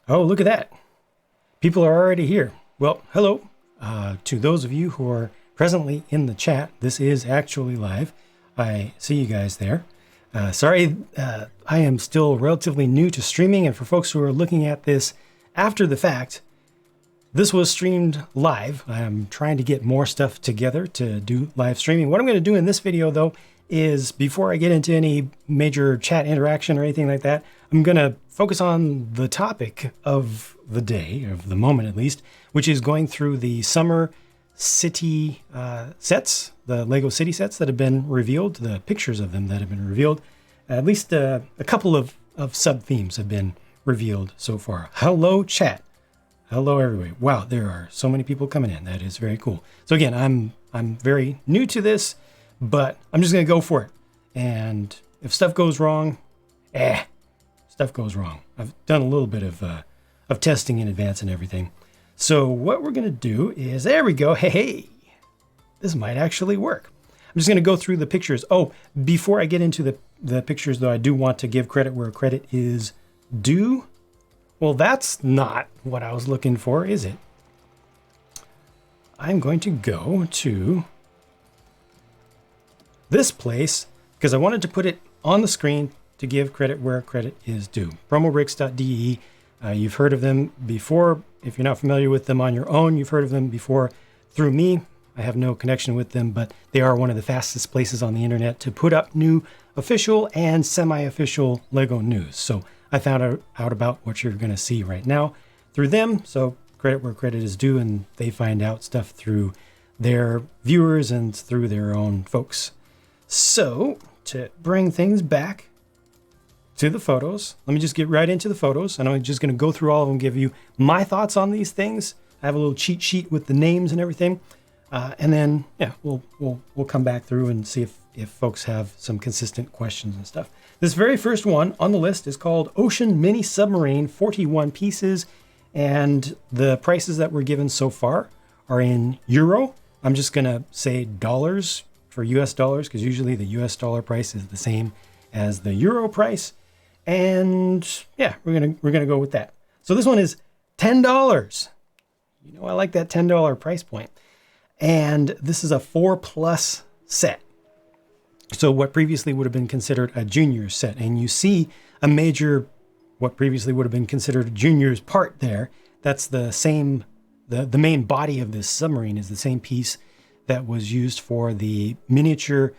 Oh, look at that. People are already here. Well, hello to those of you who are presently in the chat. This is actually live. I see you guys there. Sorry, I am still relatively new to streaming, and for folks who are looking at this after the fact, this was streamed live. I'm trying to get more stuff together to do live streaming. What I'm going to do in this video, though, is before I get into any major chat interaction or anything like that, I'm going to focus on the topic of the day, of the moment at least, which is going through the summer city sets, the Lego City sets that have been revealed, the pictures of them that have been revealed. At least a couple of sub-themes have been revealed so far. Hello, chat. Hello, everybody. Wow, there are so many people coming in. That is very cool. So again, I'm very new to this, but I'm just going to go for it. And if stuff goes wrong, stuff goes wrong. I've done a little bit of testing in advance and everything. So what we're going to do is, there we go. Hey, this might actually work. I'm just going to go through the pictures. Oh, before I get into the pictures, though, I do want to give credit where credit is due. Well, that's not what I was looking for, is it? I'm going to go to this place because I wanted to put it on the screen to give credit where credit is due. Promobricks.de. You've heard of them before. If you're not familiar with them on your own, you've heard of them before through me. I have no connection with them, but they are one of the fastest places on the internet to put up new official and semi-official Lego news. So I found out about what you're going to see right now through them. So credit where credit is due, and they find out stuff through their viewers and through their own folks. So to bring things back to the photos, let me just get right into the photos. And I'm just going to go through all of them, give you my thoughts on these things. I have a little cheat sheet with the names and everything. And then, yeah, we'll come back through and see if folks have some consistent questions and stuff. This very first one on the list is called Ocean Mini Submarine, 41 pieces. And the prices that were given so far are in euro. I'm just going to say dollars for US dollars, because usually the US dollar price is the same as the euro price. And yeah, we're gonna go with that. So this one is $10. You know, I like that $10 price point. And this is a 4+ set. So what previously would have been considered a junior set. And you see a major, what previously would have been considered a junior's part there. That's the same, the main body of this submarine is the same piece that was used for the miniature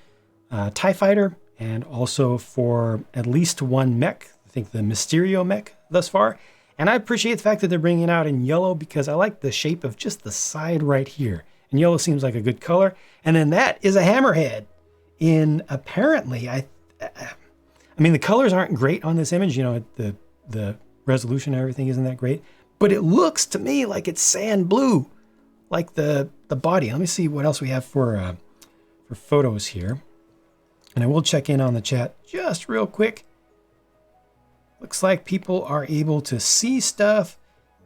TIE fighter and also for at least one mech. I think the Mysterio mech thus far. And I appreciate the fact that they're bringing it out in yellow because I like the shape of just the side right here. And yellow seems like a good color. And then that is a hammerhead in apparently, I mean, the colors aren't great on this image. You know, the resolution and everything isn't that great, but it looks to me like it's sand blue, like the body. Let me see what else we have for photos here. And I will check in on the chat just real quick. Looks like people are able to see stuff.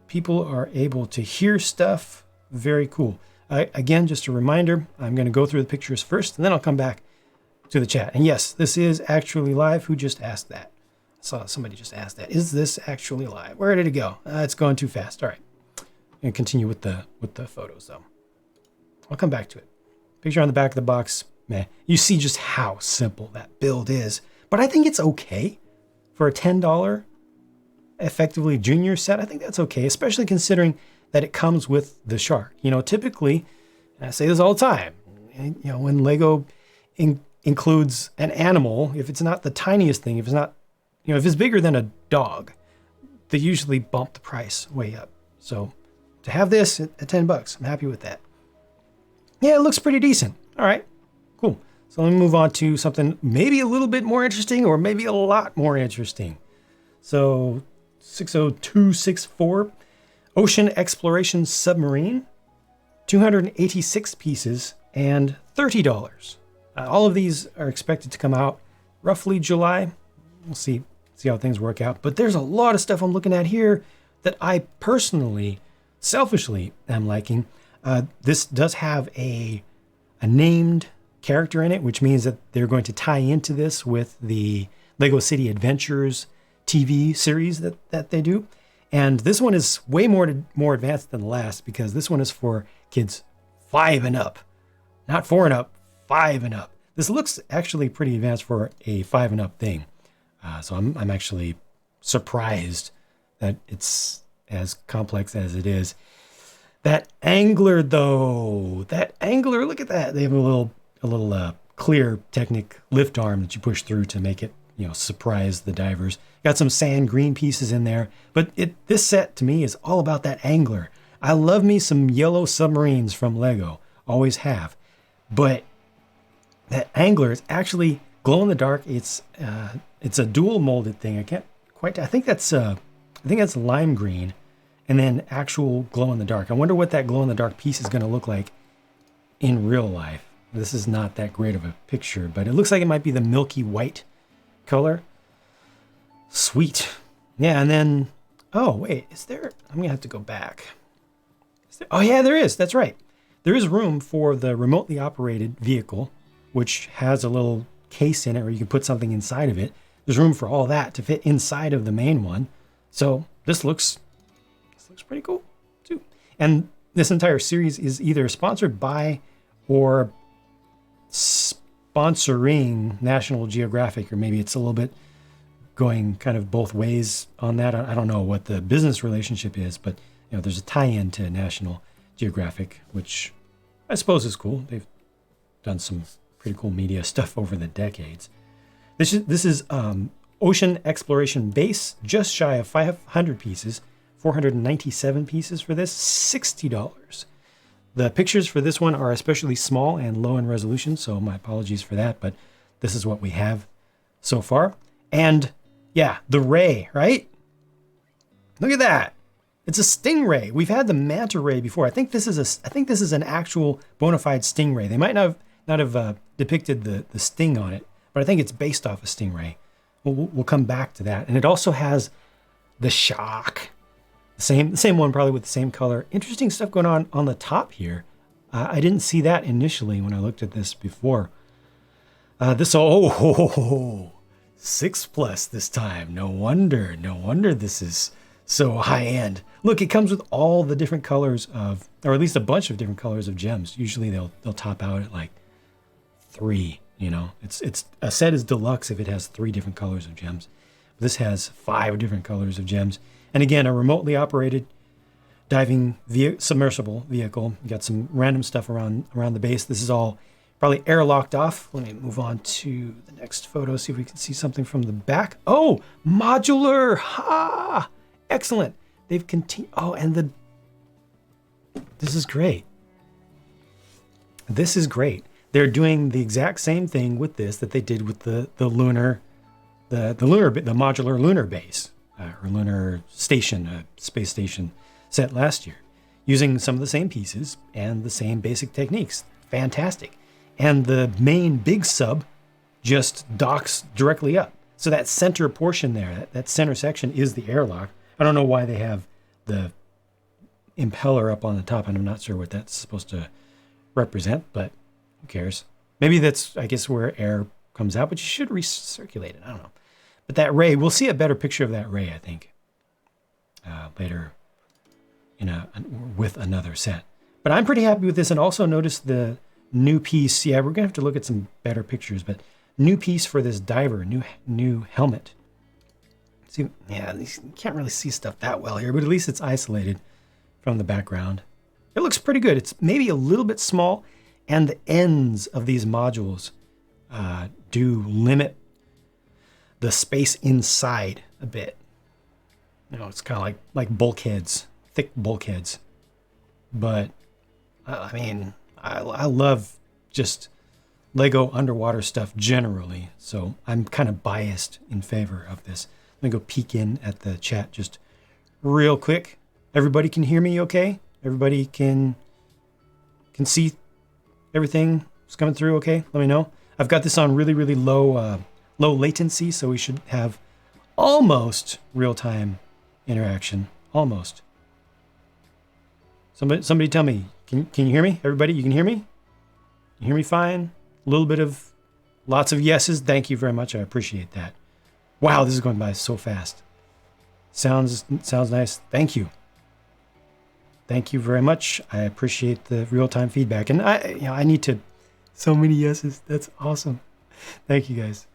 People are able to hear stuff. Very cool. Again, just a reminder, I'm going to go through the pictures first, and then I'll come back to the chat. And yes, this is actually live. Who just asked that? I saw somebody just asked that. Is this actually live? Where did it go? It's going too fast. All right. I'm going to continue with the photos, though. I'll come back to it. Picture on the back of the box. Man, you see just how simple that build is. But I think it's okay for a $10 effectively junior set. I think that's okay, especially considering that it comes with the shark. You know, typically, and I say this all the time, you know, when Lego includes an animal, if it's not the tiniest thing, if it's not, you know, if it's bigger than a dog, they usually bump the price way up. So to have this at $10, I'm happy with that. Yeah, it looks pretty decent. All right, cool. So let me move on to something maybe a little bit more interesting or maybe a lot more interesting. So 60264, Ocean Exploration Submarine, 286 pieces and $30. All of these are expected to come out roughly July. We'll see how things work out. But there's a lot of stuff I'm looking at here that I personally, selfishly am liking. This does have a named character in it, which means that they're going to tie into this with the Lego City Adventures TV series that they do. And this one is way more advanced than the last because this one is for kids 5 and up. Not 4 and up, 5 and up. This looks actually pretty advanced for a 5 and up thing. So I'm actually surprised that it's as complex as it is. That angler though, look at that. They have a little clear Technic lift arm that you push through to make it, surprise the divers. Got some sand green pieces in there, but this set to me is all about that angler. I love me some yellow submarines from Lego, always have, but that angler is actually glow in the dark. It's a dual molded thing. I think that's lime green, and then actual glow in the dark. I wonder what that glow in the dark piece is going to look like in real life. This is not that great of a picture, but it looks like it might be the milky white color. Sweet. Yeah, and then, oh wait, I'm gonna have to go back. Oh yeah, there is, that's right. There is room for the remotely operated vehicle, which has a little case in it where you can put something inside of it. There's room for all that to fit inside of the main one. So this looks pretty cool too. And this entire series is either sponsored by or sponsoring National Geographic, or maybe it's a little bit going kind of both ways on that. I don't know what the business relationship is, but there's a tie-in to National Geographic, which I suppose is cool. They've done some pretty cool media stuff over the decades. This is Ocean Exploration Base, just shy of 500 pieces, 497 pieces for this, $60. The pictures for this one are especially small and low in resolution, so my apologies for that, but this is what we have so far. And yeah, the ray, right? Look at that. It's a stingray. We've had the manta ray before. I think this is an actual bona fide stingray. They might not have depicted the sting on it, but I think it's based off a stingray. We'll come back to that. And it also has the shock. The same one, probably with the same color. Interesting stuff going on the top here. I didn't see that initially when I looked at this before. 6+ this time. No wonder this is so high end. Look, it comes with all the different colors of, or at least a bunch of different colors of gems. Usually they'll top out at like 3. It's a set is deluxe if it has 3 different colors of gems. This has 5 different colors of gems. And again, a remotely operated diving submersible vehicle. You got some random stuff around the base. This is all probably airlocked off. Let me move on to the next photo, see if we can see something from the back. Oh, modular! Ha! Excellent. They've continued. Oh, and this is great. This is great. They're doing the exact same thing with this that they did with the modular lunar base or lunar station, space station set last year, using some of the same pieces and the same basic techniques. Fantastic. And the main big sub just docks directly up. So that center portion there, that center section is the airlock. I don't know why they have the impeller up on the top, and I'm not sure what that's supposed to represent, but who cares? Maybe that's, I guess, where air comes out, but you should recirculate it. I don't know. But that ray, we'll see a better picture of that ray, I think, later with another set. But I'm pretty happy with this, and also notice the new piece. Yeah, we're gonna have to look at some better pictures, but new piece for this diver, new helmet. See, yeah, you can't really see stuff that well here, but at least it's isolated from the background. It looks pretty good. It's maybe a little bit small, and the ends of these modules do limit the space inside a bit. It's kind of like bulkheads, thick bulkheads. But I mean, I love just Lego underwater stuff generally, so I'm kind of biased in favor of this. Let me go peek in at the chat just real quick. Everybody can hear me okay? Everybody can see everything is coming through okay? Let me know. I've got this on really, really low latency, so we should have almost real-time interaction. Almost. Somebody tell me, can you hear me? Everybody, you can hear me? You hear me fine? Lots of yeses. Thank you very much. I appreciate that. Wow, this is going by so fast. Sounds nice. Thank you. Thank you very much. I appreciate the real-time feedback. And I need to, so many yeses. That's awesome. Thank you guys.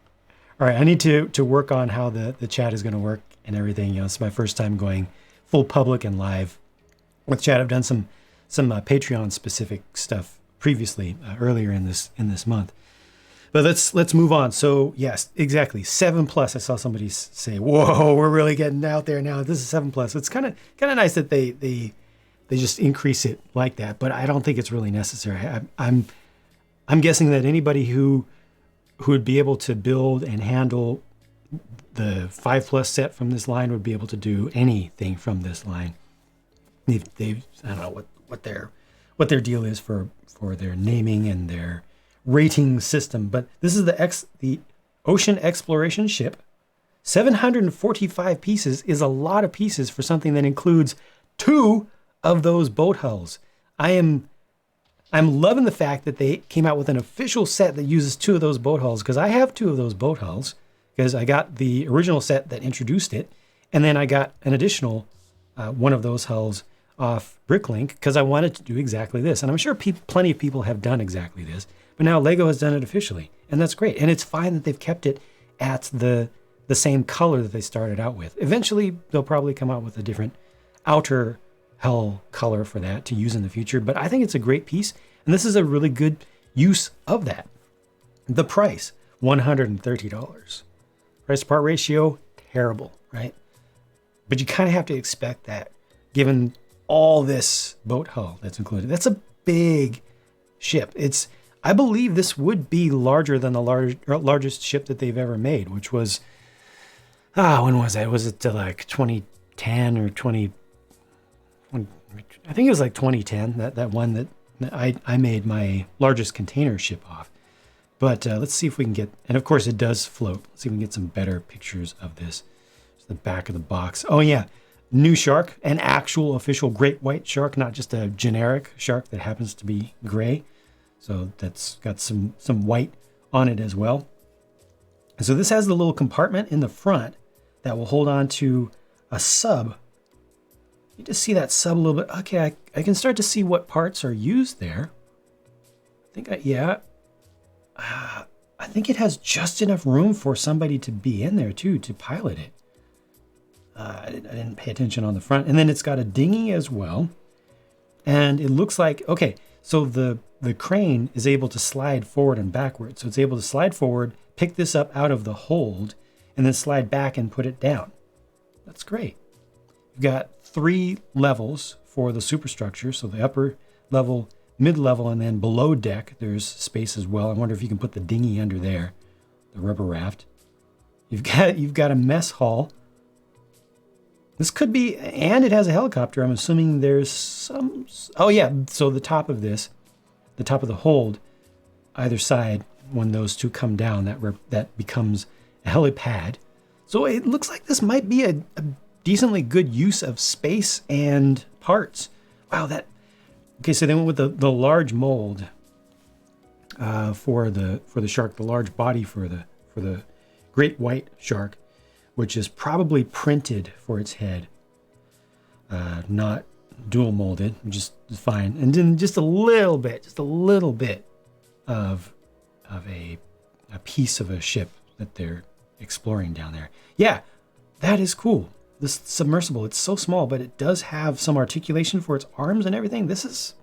All right, I need to work on how the chat is going to work and everything. It's my first time going full public and live with chat. I've done some Patreon specific stuff previously, earlier in this month. But let's move on. So yes, exactly, 7+. I saw somebody say, "Whoa, we're really getting out there now. This is 7+." It's kind of nice that they just increase it like that. But I don't think it's really necessary. I'm guessing that anybody who would be able to build and handle the 5+ set from this line would be able to do anything from this line. They've I don't know what their deal is for their naming and their rating system, but this is the Ocean Exploration Ship. 745 pieces is a lot of pieces for something that includes 2 of those boat hulls. I'm loving the fact that they came out with an official set that uses 2 of those boat hulls, because I have 2 of those boat hulls, because I got the original set that introduced it, and then I got an additional one of those hulls off Bricklink because I wanted to do exactly this. And I'm sure plenty of people have done exactly this, but now Lego has done it officially, and that's great. And it's fine that they've kept it at the same color that they started out with. Eventually, they'll probably come out with a different outer hull color for that to use in the future, but I think it's a great piece, and this is a really good use of that. The price, $130. Price to part ratio, terrible, right? But you kind of have to expect that, given all this boat hull that's included. That's a big ship. I believe this would be larger than the largest ship that they've ever made, which was, when was that? Was it like 2010 or 20? I think it was like 2010. That one that I made my largest container ship off. But let's see if we can get, and of course it does float. Let's see if we can get some better pictures of this. It's the back of the box. Oh yeah, new shark, an actual official great white shark, not just a generic shark that happens to be gray. So that's got some white on it as well. And so this has the little compartment in the front that will hold on to a sub. You just see that sub a little bit. Okay, I can start to see what parts are used there. I think it has just enough room for somebody to be in there too, to pilot it. I didn't pay attention on the front. And then it's got a dinghy as well. And it looks like, okay, so the crane is able to slide forward and backward. So it's able to slide forward, pick this up out of the hold, and then slide back and put it down. That's great. You've got 3 levels for the superstructure. So the upper level, mid-level, and then below deck, there's space as well. I wonder if you can put the dinghy under there, the rubber raft. You've got a mess hall. This could be, and it has a helicopter. I'm assuming there's some, oh yeah, so the top of this, the top of the hold, either side, when those 2 come down, that becomes a helipad. So it looks like this might be a decently good use of space and parts. Wow, okay, so they went with the large mold for the shark, the large body for the great white shark, which is probably printed for its head, not dual molded, just fine. And then just a little bit of a piece of a ship that they're exploring down there. Yeah, that is cool. This submersible, it's so small, but it does have some articulation for its arms and everything. This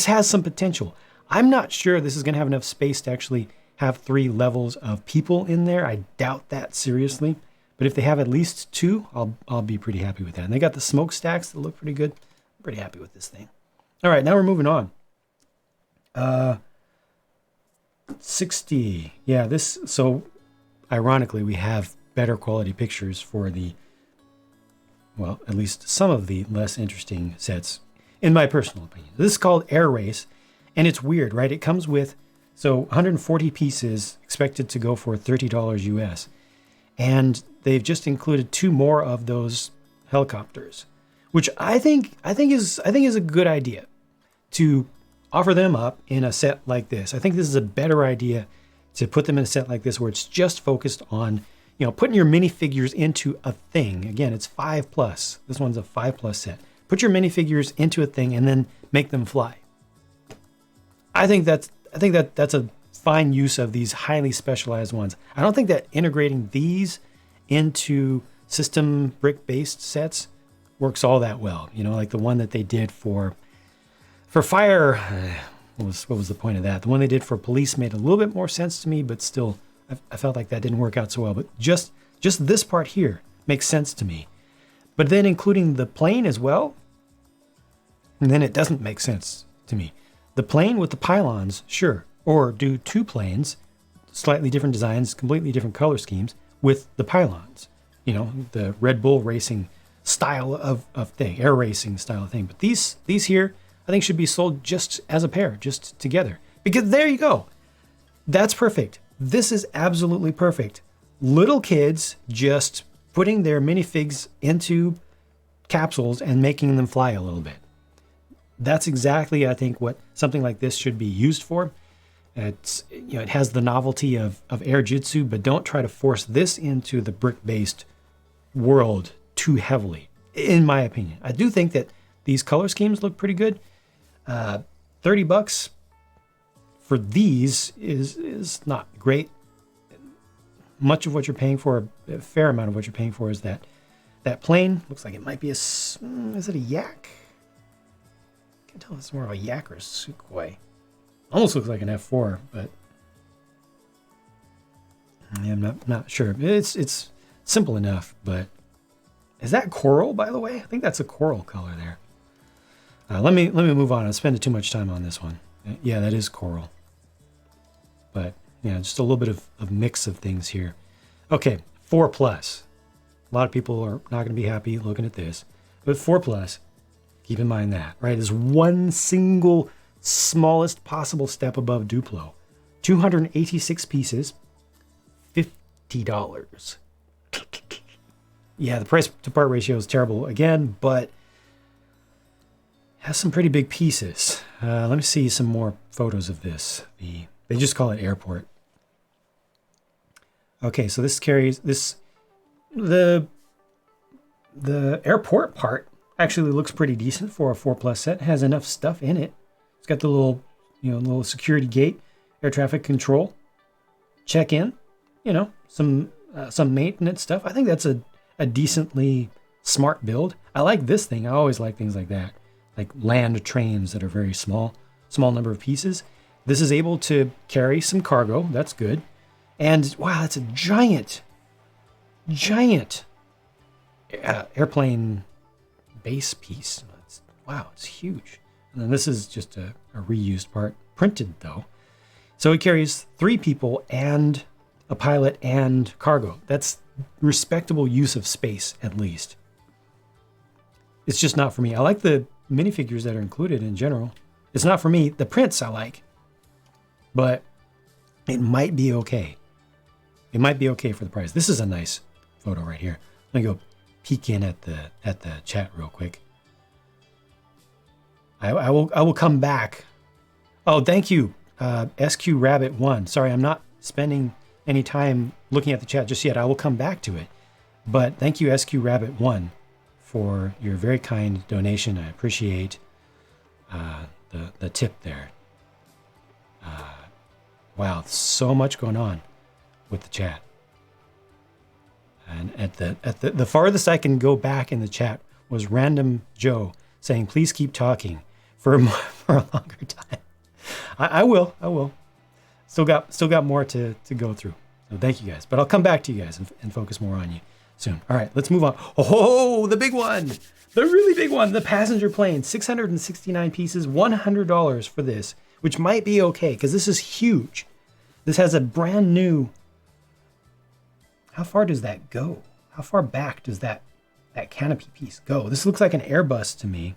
has some potential. I'm not sure this is going to have enough space to actually have 3 levels of people in there. I doubt that seriously. But if they have at least 2, I'll be pretty happy with that. And they got the smokestacks that look pretty good. I'm pretty happy with this thing. All right, now we're moving on. 60. Yeah, so ironically, we have better quality pictures for at least some of the less interesting sets, in my personal opinion. This is called Air Race, and it's weird, right? It comes with, 140 pieces expected to go for $30 US. And they've just included 2 more of those helicopters, which I think is a good idea to offer them up in a set like this. I think this is a better idea to put them in a set like this where it's just focused on, putting your minifigures into a thing. Again, it's 5+. This one's a 5+ set. Put your minifigures into a thing and then make them fly. I think that's a fine use of these highly specialized ones. I don't think that integrating these into system brick-based sets works all that well. Like the one that they did for Fire. What was the point of that? The one they did for Police made a little bit more sense to me, but still, I felt like that didn't work out so well. But just this part here makes sense to me. But then including the plane as well, and then it doesn't make sense to me. The plane with the pylons, sure. Or do 2 planes, slightly different designs, completely different color schemes, with the pylons. The Red Bull racing style of thing, air racing style of thing. But these here, I think should be sold just as a pair, just together. Because there you go. That's perfect. This is absolutely perfect. Little kids just putting their minifigs into capsules and making them fly a little bit. That's exactly, I think, what something like this should be used for. It has the novelty of air jitsu, but don't try to force this into the brick-based world too heavily, in my opinion. I do think that these color schemes look pretty good. $30 for these is not great. Much of what you're paying for, a fair amount of what you're paying for, is that plane. Looks like it might be is it a yak? I can't tell if it's more of a yak or a Sukhoi. Almost looks like an F4, but I'm not sure. It's simple enough, but is that coral, by the way? I think that's a coral color there. Let me move on. I spent too much time on this one. Yeah, that is coral. But just a little bit of mix of things here. Okay, 4+. A lot of people are not going to be happy looking at this, but 4+. Keep in mind that, right, is one single smallest possible step above Duplo. 286 pieces, $50. Yeah, the price to part ratio is terrible again, but has some pretty big pieces. Let me see some more photos of this. They just call it Airport. Okay, so this carries the Airport part actually looks pretty decent for a 4+ set. It has enough stuff in it. It's got the little security gate, air traffic control, check in, some maintenance stuff. I think that's a decently smart build. I like this thing. I always like things like that, like land trains that are very small number of pieces. This is able to carry some cargo. That's good. And wow, that's a giant airplane base piece. Wow, it's huge. And then this is just a reused part, printed though. So it carries 3 people and a pilot and cargo. That's respectable use of space, at least. It's just not for me. I like the minifigures that are included in general. It's not for me. The prints I like, but it might be okay. It might be okay for the price. This is a nice photo right here. Let me go peek in at the chat real quick. I will come back. Oh, thank you, SQ Rabbit 1. Sorry, I'm not spending any time looking at the chat just yet. I will come back to it. But thank you, SQ Rabbit 1, for your very kind donation. I appreciate the tip there. Wow, so much going on with the chat. And at the farthest I can go back in the chat was Random Joe saying, "Please keep talking for a longer time." I will. Still got more to go through. So thank you guys. But I'll come back to you guys and focus more on you soon. All right, let's move on. Oh, the big one. The really big one. The passenger plane. 669 pieces, $100 for this, which might be okay because this is huge. This has a brand new... How far does that go? How far back does that canopy piece go? This looks like an Airbus to me.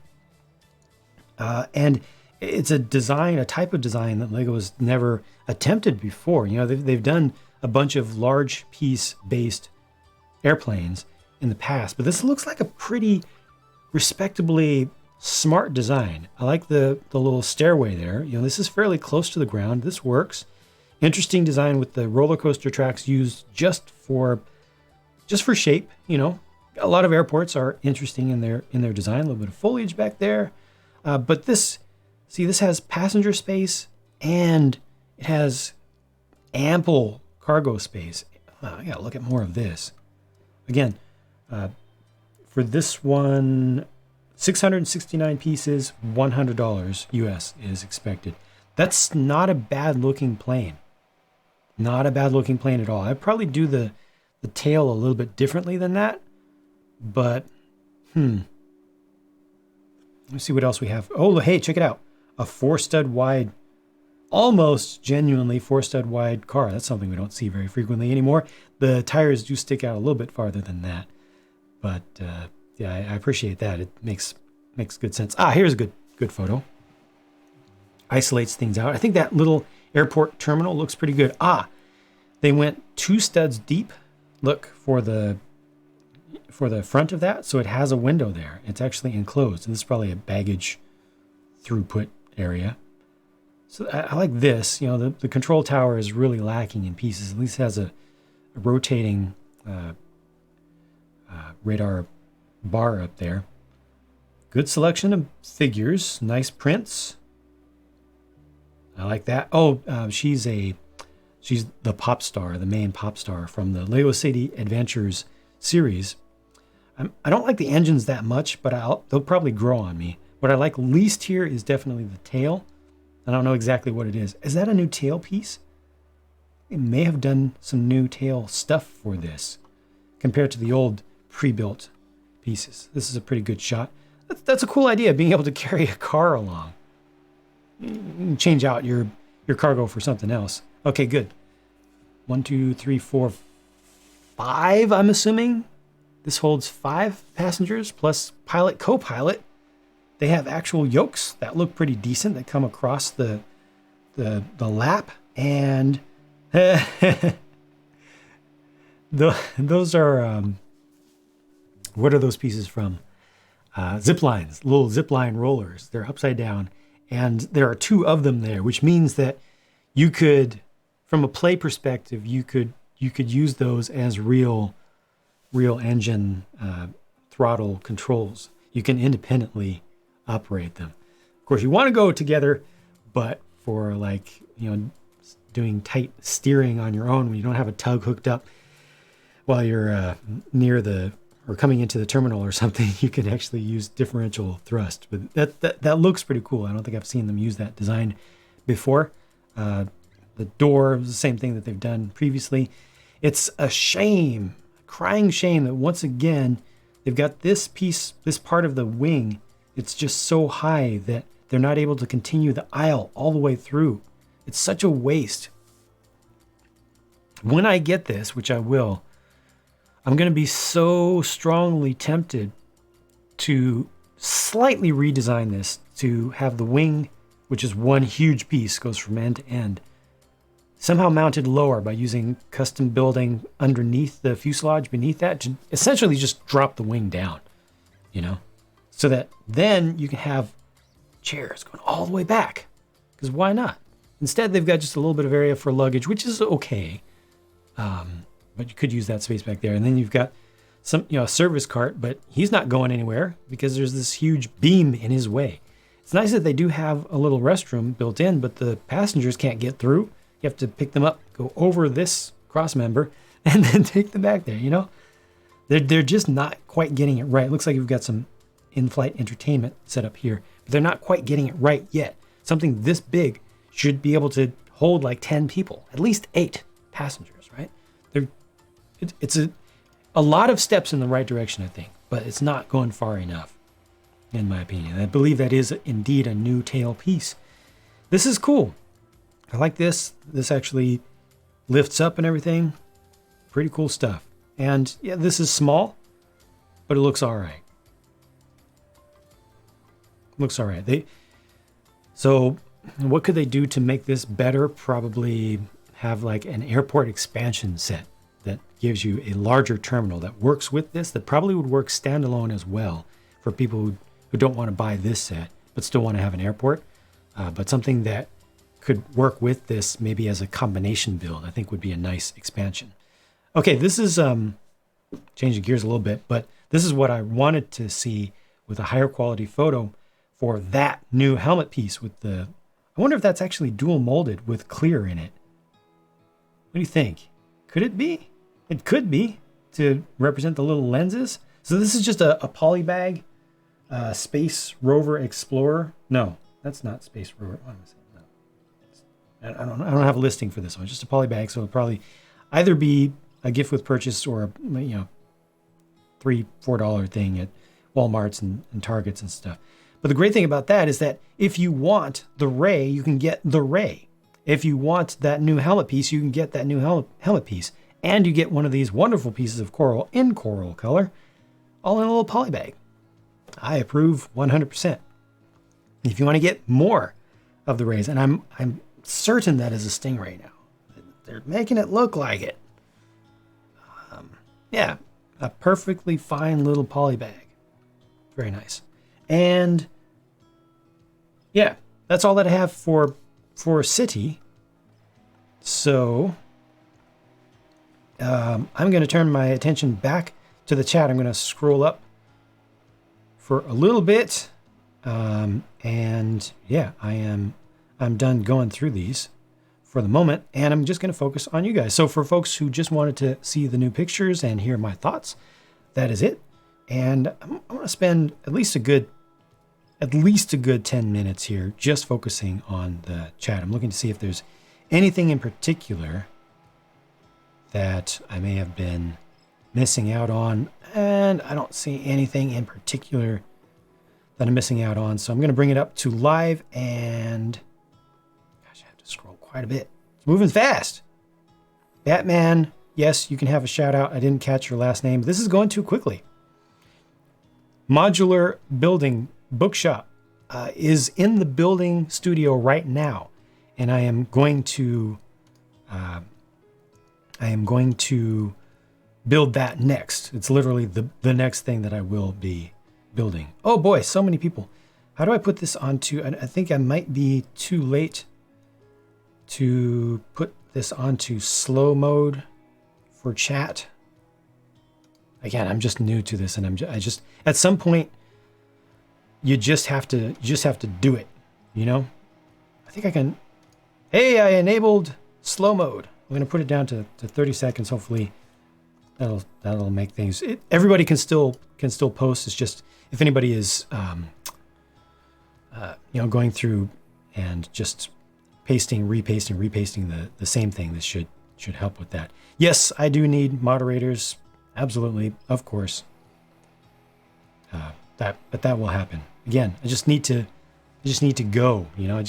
And it's a type of design that LEGO has never attempted before. They've done a bunch of large piece based airplanes in the past, but this looks like a pretty respectably smart design. I like the little stairway there. This is fairly close to the ground. This works. Interesting design with the roller coaster tracks used just for just for shape, you know. A lot of airports are interesting in their design. A little bit of foliage back there, but this has passenger space and it has ample cargo space. I gotta look at more of this. Again, for this one, 669 pieces, $100 US is expected. That's not a bad looking plane. Not a bad looking plane at all. I'd probably do the tail a little bit differently than that. But, let's see what else we have. Oh, hey, check it out. A 4-stud wide, almost genuinely 4-stud wide car. That's something we don't see very frequently anymore. The tires do stick out a little bit farther than that. But, yeah, I appreciate that. It makes good sense. Here's a good photo. Isolates things out. I think that little airport terminal looks pretty good. They went 2 studs deep. Look for the front of that, so it has a window there. It's actually enclosed, and this is probably a baggage throughput area. So I like this. You know, the control tower is really lacking in pieces. At least it has a rotating radar bar up there. Good selection of figures. Nice prints. I like that. She's the pop star, the main pop star from the Lego City Adventures series. I don't like the engines that much, but they'll probably grow on me. What I like least here is definitely the tail. I don't know exactly what it is. Is that a new tail piece? They may have done some new tail stuff for this compared to the old pre-built pieces. This is a pretty good shot. That's a cool idea, being able to carry a car along. You can change out your cargo for something else. Okay, good. 1, 2, 3, 4, 5, I'm assuming. This holds 5 passengers plus pilot, co-pilot. They have actual yokes that look pretty decent that come across the lap, and those are what are those pieces from? Zip lines, little zip line rollers. They're upside down, and there are 2 of them there, which means that you could, from a play perspective, you could use those as real engine throttle controls. You can independently operate them. Of course, you want to go together, but for doing tight steering on your own when you don't have a tug hooked up while you're near or coming into the terminal or something, you can actually use differential thrust. But that looks pretty cool. I don't think I've seen them use that design before. The door is the same thing that they've done previously. It's a shame, crying shame, that once again they've got this part of the wing. It's just so high that they're not able to continue the aisle all the way through. It's such a waste. When I get this, which I will, I'm going to be so strongly tempted to slightly redesign this to have the wing, which is one huge piece, goes from end to end, somehow mounted lower by using custom building underneath the fuselage beneath that to essentially just drop the wing down, so that then you can have chairs going all the way back, because why not? Instead, they've got just a little bit of area for luggage, which is okay. But you could use that space back there. And then you've got a service cart, but he's not going anywhere because there's this huge beam in his way. It's nice that they do have a little restroom built in, but the passengers can't get through. You have to pick them up, go over this cross member, and then take them back there, They're just not quite getting it right. It looks like you've got some in-flight entertainment set up here, but they're not quite getting it right yet. Something this big should be able to hold like 10 people, at least 8 passengers, right? It's a lot of steps in the right direction, I think, but it's not going far enough, in my opinion. I believe that is indeed a new tail piece. This is cool. I like this. This actually lifts up and everything. Pretty cool stuff. And yeah, this is small, but it looks all right. Looks all right. So what could they do to make this better? Probably have like an airport expansion set that gives you a larger terminal that works with this, that probably would work standalone as well for people who don't want to buy this set but still want to have an airport. But something that could work with this maybe as a combination build, I think would be a nice expansion. Okay, this is changing gears a little bit, but this is what I wanted to see with a higher quality photo for that new helmet piece with the, I wonder if that's actually dual molded with clear in it. What do you think? Could it be? It could be, to represent the little lenses. So this is just a Polybag Space Rover Explorer. No, that's not Space Rover. What am I saying? No. I don't have a listing for this one. It's just a Polybag, so it'll probably either be a gift with purchase or a $3-4 thing at Walmart's and Targets and stuff. But the great thing about that is that if you want the Ray, you can get the Ray. If you want that new helmet piece, you can get that new helmet piece. And you get one of these wonderful pieces of coral in coral color, all in a little poly bag. I approve 100%. If you want to get more of the Rays, and I'm certain that is a Stingray now. They're making it look like it. Yeah, a perfectly fine little poly bag. Very nice. And yeah, that's all that I have for City. So I'm going to turn my attention back to the chat. I'm going to scroll up for a little bit. And yeah, I'm done going through these for the moment, and I'm just going to focus on you guys. So for folks who just wanted to see the new pictures and hear my thoughts, that is it. And I'm going to spend at least a good 10 minutes here just focusing on the chat. I'm looking to see if there's anything in particular that I may have been missing out on, and I don't see anything in particular that I'm missing out on. So I'm going to bring it up to live, and gosh, I have to scroll quite a bit. It's moving fast. Batman, yes, you can have a shout out. I didn't catch your last name. This is going too quickly. Modular Building Bookshop is in the building studio right now, and I am going to build that next. It's literally the next thing that I will be building. Oh boy, so many people. How do I put this onto, I think I might be too late to put this onto slow mode for chat. Again, I'm just new to this, and I just at some point you just have to do it, you know? I think I can. Hey, I enabled slow mode. I'm going to put it down to 30 seconds. Hopefully that'll make things. Everybody can still post. It's just if anybody is going through and just repasting the same thing, this should help with that. Yes, I do need moderators. Absolutely, of course. But that will happen. Again, I just need to go. You know, I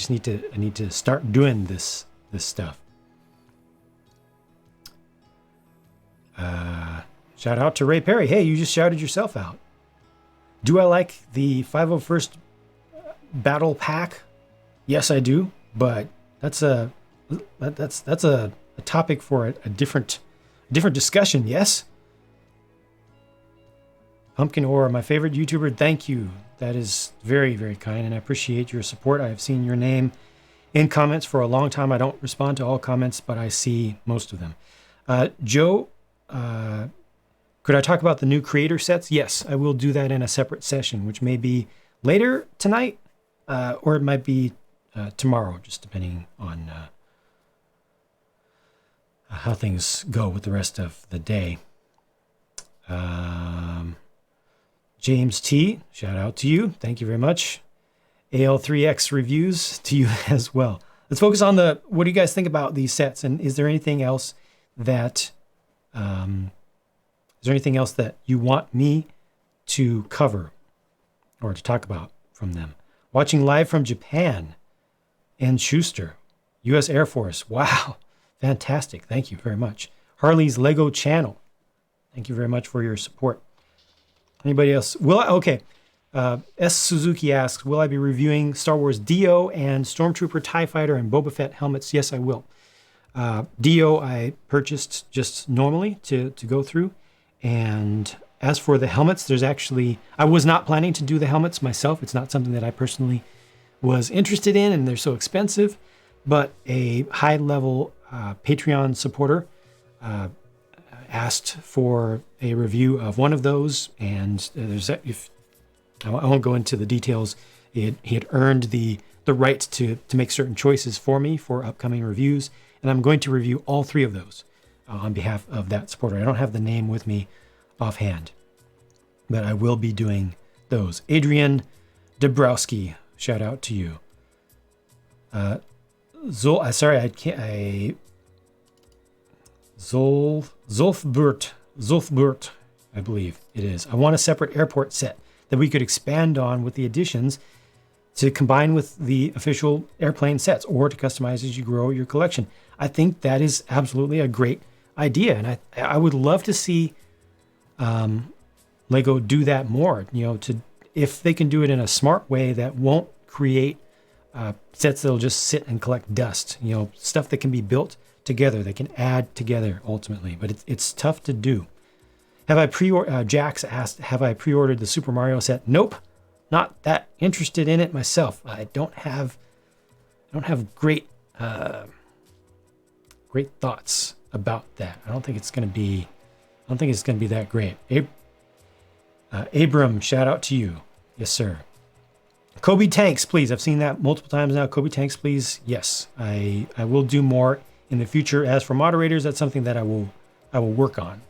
need to start doing this stuff. Shout out to Ray Perry. Hey, you just shouted yourself out. Do I like the 501st Battle Pack? Yes, I do. But that's a topic for a different discussion. Yes. Pumpkin Aura, my favorite YouTuber. Thank you. That is very, very kind, and I appreciate your support. I have seen your name in comments for a long time. I don't respond to all comments, but I see most of them. Joe, could I talk about the new creator sets? Yes, I will do that in a separate session, which may be later tonight, or it might be tomorrow, just depending on how things go with the rest of the day. James T, shout out to you. Thank you very much. AL3X reviews to you as well. Let's focus on what do you guys think about these sets? And is there anything else that you want me to cover or to talk about from them? Watching live from Japan and Schuster, U.S. Air Force. Wow, fantastic. Thank you very much. Harley's Lego channel. Thank you very much for your support. Anybody else? S. Suzuki asks, will I be reviewing Star Wars Dio and Stormtrooper, TIE Fighter, and Boba Fett helmets? Yes, I will. Dio I purchased just normally to go through. And as for the helmets, I was not planning to do the helmets myself. It's not something that I personally was interested in, and they're so expensive. But a high-level Patreon supporter asked for a review of one of those, and I won't go into the details. He had earned the right to make certain choices for me for upcoming reviews, and I'm going to review all 3 of those on behalf of that supporter. I don't have the name with me offhand, but I will be doing those. Adrian Dabrowski, shout out to you. Zulfburt, I believe it is. I want a separate airport set that we could expand on with the additions to combine with the official airplane sets, or to customize as you grow your collection. I think that is absolutely a great idea, and I would love to see Lego do that more. If they can do it in a smart way that won't create sets that'll just sit and collect dust. Stuff that can be built together, they can add together ultimately, but it's tough to do. Jax asked, have I pre-ordered the Super Mario set? Nope, not that interested in it myself. I don't have great thoughts about that. I don't think it's going to be that great. Abram, shout out to you. Yes, sir. Kobe Tanks, please. I've seen that multiple times now. Kobe Tanks, please. Yes, I will do more in the future. As for moderators, that's something that I will work on.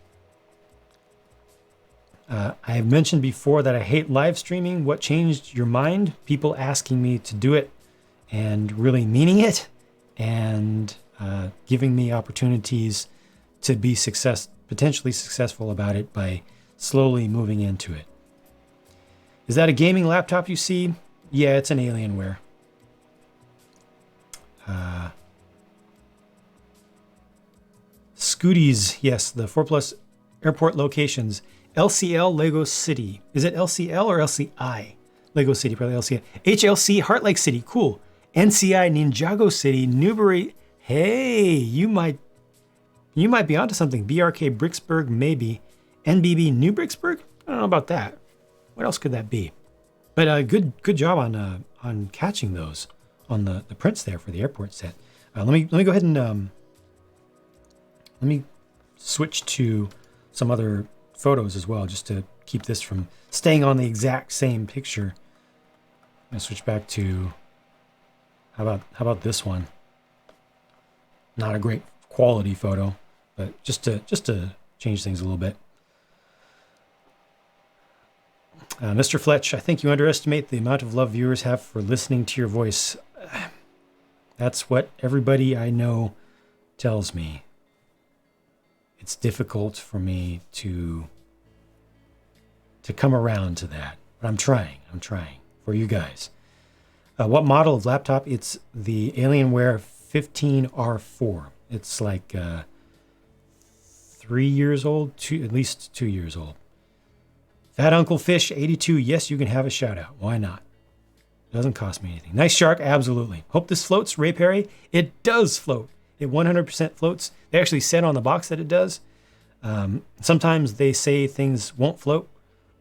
I have mentioned before that I hate live streaming. What changed your mind? People asking me to do it and really meaning it, and giving me opportunities to be potentially successful about it by slowly moving into it. Is that a gaming laptop you see? Yeah, it's an Alienware. Scooties, yes, the 4+ airport locations. LCL Lego City. Is it LCL or LCI? Lego City, probably LCI. HLC Heart Lake City, cool. NCI Ninjago City, Newbury. Hey, you might be onto something. BRK Bricksburg, maybe. NBB New Bricksburg? I don't know about that. What else could that be? But good job on catching those on the prints there for the airport set. Let me go ahead and let me switch to some other photos as well, just to keep this from staying on the exact same picture. I'm gonna switch back to how about this one? Not a great quality photo, but just to change things a little bit. Mr. Fletch, I think you underestimate the amount of love viewers have for listening to your voice. That's what everybody I know tells me. It's difficult for me to come around to that, but I'm trying for you guys. What model of laptop? It's the Alienware 15R4. It's like 3 years old, at least 2 years old. Fat Uncle Fish 82. Yes, you can have a shout out. Why not? Doesn't cost me anything. Nice Shark. Absolutely. Hope this floats. Ray Perry. It does float. It 100% floats. They actually said on the box that it does. Sometimes they say things won't float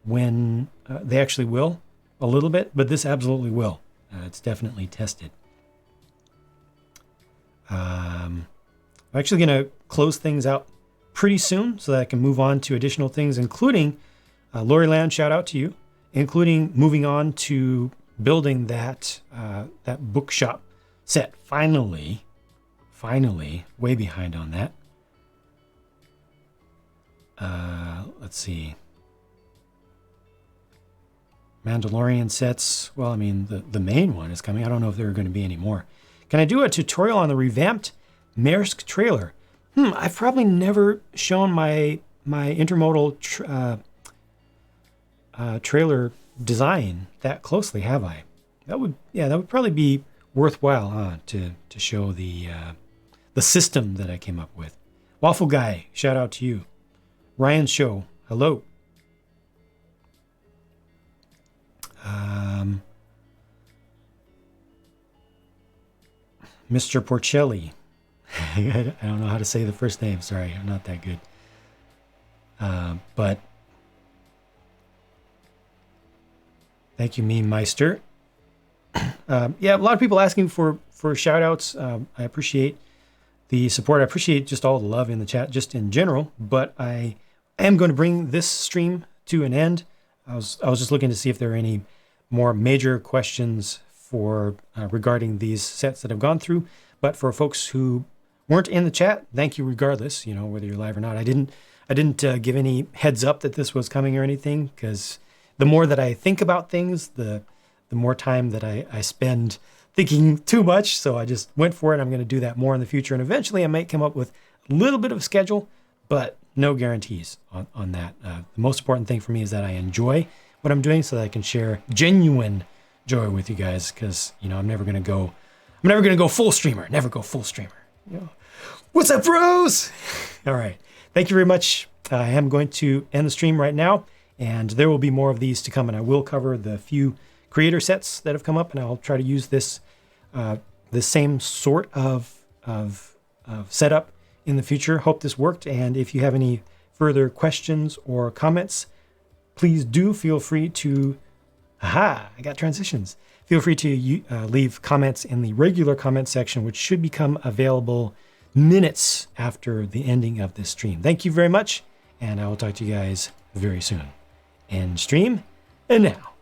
when they actually will a little bit, but this absolutely will. It's definitely tested. I'm actually going to close things out pretty soon so that I can move on to additional things, including Lori Land, shout out to you, including moving on to building that bookshop set. Finally, way behind on that. Let's see. Mandalorian sets. Well, I mean, the main one is coming. I don't know if there are going to be any more. Can I do a tutorial on the revamped Maersk trailer? I've probably never shown my intermodal trailer design that closely, have I? That would probably be worthwhile to show the system that I came up with. Waffle Guy, shout out to you. Ryan Show, hello. Mr. Porcelli. I don't know how to say the first name. Sorry, I'm not that good. But thank you, Meme Meister. Yeah, a lot of people asking for shout outs. I appreciate the support. I appreciate just all the love in the chat, just in general. But I am going to bring this stream to an end. I was just looking to see if there are any more major questions for regarding these sets that I've gone through. But for folks who weren't in the chat, thank you regardless, whether you're live or not. I didn't give any heads up that this was coming or anything, because the more that I think about things, the more time that I spend thinking too much. So I just went for it. I'm going to do that more in the future. And eventually I might come up with a little bit of a schedule, but no guarantees on that. The most important thing for me is that I enjoy what I'm doing so that I can share genuine joy with you guys, because, I'm never going to go full streamer. Never go full streamer. What's up, bros? All right. Thank you very much. I am going to end the stream right now, and there will be more of these to come, and I will cover the few creator sets that have come up, and I'll try to use this the same sort of setup in the future. Hope this worked, and if you have any further questions or comments, please do feel free to, I got transitions. Feel free to leave comments in the regular comment section, which should become available minutes after the ending of this stream. Thank you very much, and I will talk to you guys very soon. End stream, and now.